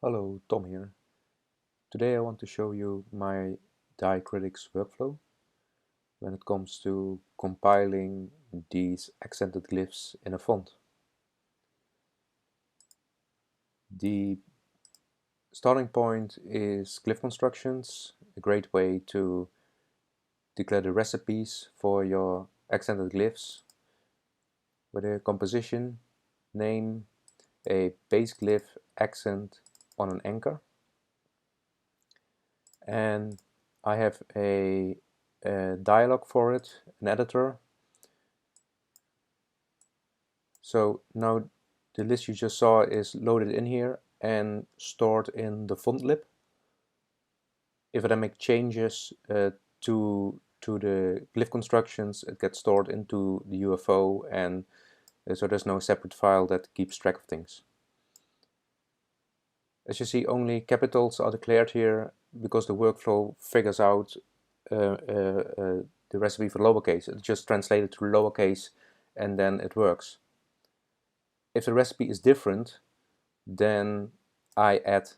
Hello, Tom here. Today I want to show you my diacritics workflow when it comes to compiling these accented glyphs in a font. The starting point is glyph constructions, a great way to declare the recipes for your accented glyphs with a composition, name, a base glyph accent on an anchor, and I have a dialog for it, an editor. So now the list you just saw is loaded in here and stored in the font lib. If I then make changes to the glyph constructions, it gets stored into the UFO, and so there's no separate file that keeps track of things. As you see, only capitals are declared here because the workflow figures out the recipe for lowercase. It's just translated to lowercase and then it works. If the recipe is different, then I add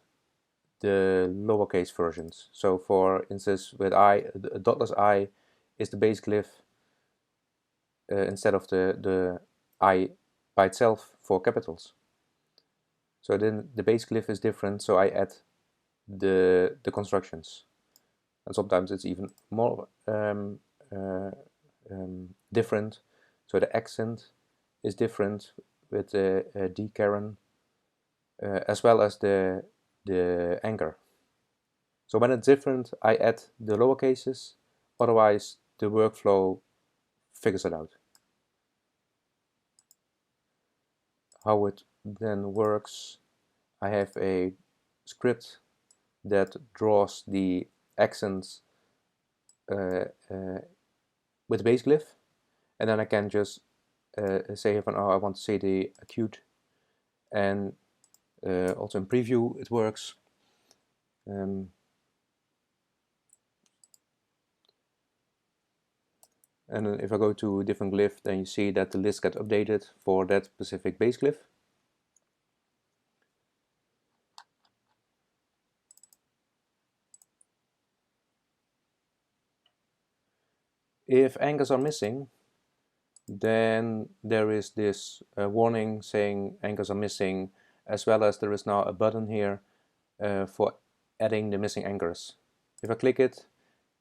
the lowercase versions. So for instance, with I, a dotless I is the base glyph instead of the I by itself for capitals. So then the base glyph is different, so I add the constructions. And sometimes it's even more different. So the accent is different with the D as well as the anchor. So when it's different, I add the lower cases, otherwise the workflow figures it out. How it then works, I have a script that draws the accents with the base glyph, and then I can just say, oh, I want to say the acute, and also in preview it works. And if I go to a different glyph, then you see that the list gets updated for that specific base glyph. If anchors are missing, then there is this warning saying anchors are missing, as well as there is now a button here for adding the missing anchors. If I click it,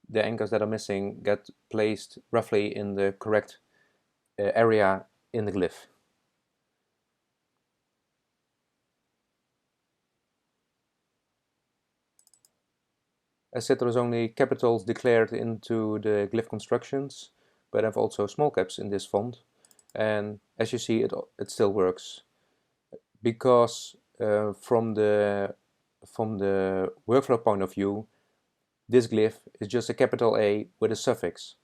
the anchors that are missing get placed roughly in the correct area in the glyph. As said, there is only capitals declared into the glyph constructions, but I have also small caps in this font, and as you see, it still works because from the workflow point of view, this glyph is just a capital A with a suffix.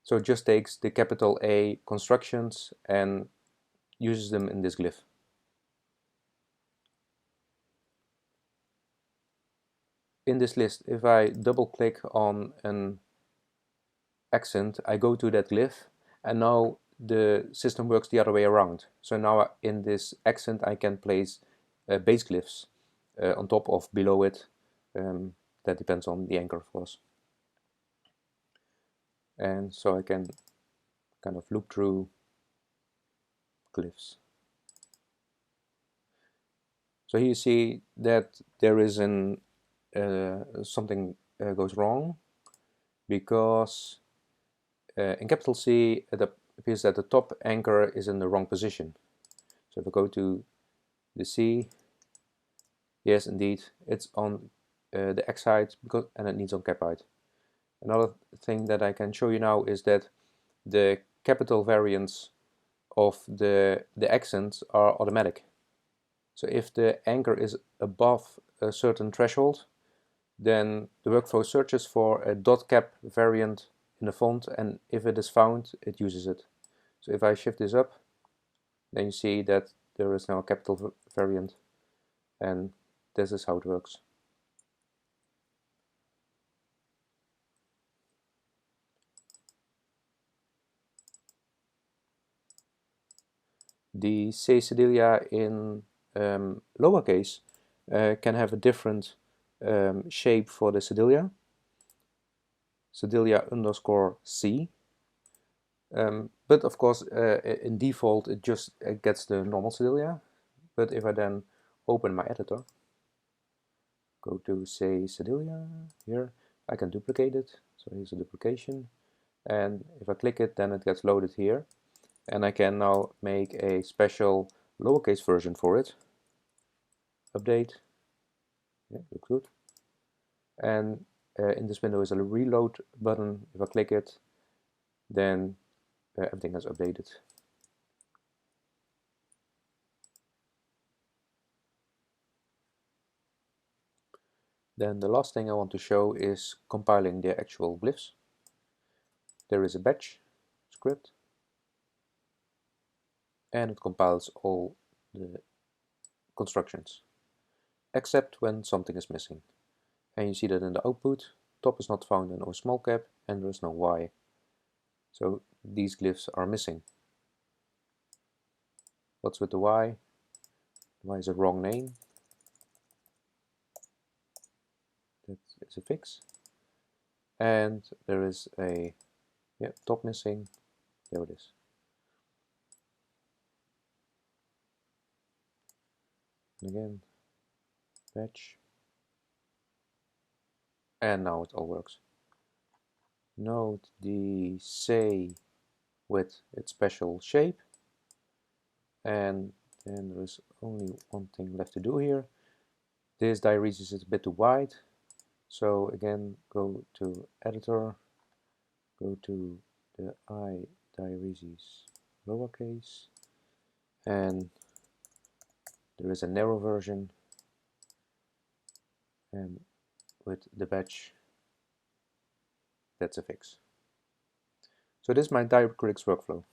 So it just takes the capital A constructions and uses them in this glyph. In this list, if I double click on an accent, I go to that glyph, and now the system works the other way around. So now in this accent I can place base glyphs on top of below it. That depends on the anchor, of course. And so I can kind of loop through glyphs. So here you see that there is something goes wrong, because in capital C it appears that the top anchor is in the wrong position. So if I go to the C, yes, indeed, it's on the X height and it needs on cap height. Another thing that I can show you now is that the capital variants of the accents are automatic. So if the anchor is above a certain threshold, then the workflow searches for a dot cap variant in the font, and if it is found, it uses it. So if I shift this up, then you see that there is now a capital variant, and this is how it works. The C Cedilia in lowercase can have a different shape for the cedilia. Cedilia underscore C. But of course, in default, it just gets the normal cedilia. But if I then open my editor, go to say cedilia here, I can duplicate it. So here's a duplication. And if I click it, then it gets loaded here. And I can now make a special lowercase version for it. Update. Yeah, looks good. And in this window is a reload button. If I click it, then everything is updated. Then the last thing I want to show is compiling the actual glyphs. There is a batch script, and it compiles all the constructions, except when something is missing. And you see that in the output, top is not found in O small cap, and there is no Y. So these glyphs are missing. What's with the Y? Y is a wrong name. That is a fix. And there is a top missing. There it is. And again, batch. And now it all works. Note the say with its special shape. And then there is only one thing left to do here. This diacritics is a bit too wide. So again, go to editor, go to the diacritics lowercase, and there is a narrow version, and with the batch, that's a fix. So this is my diacritics workflow.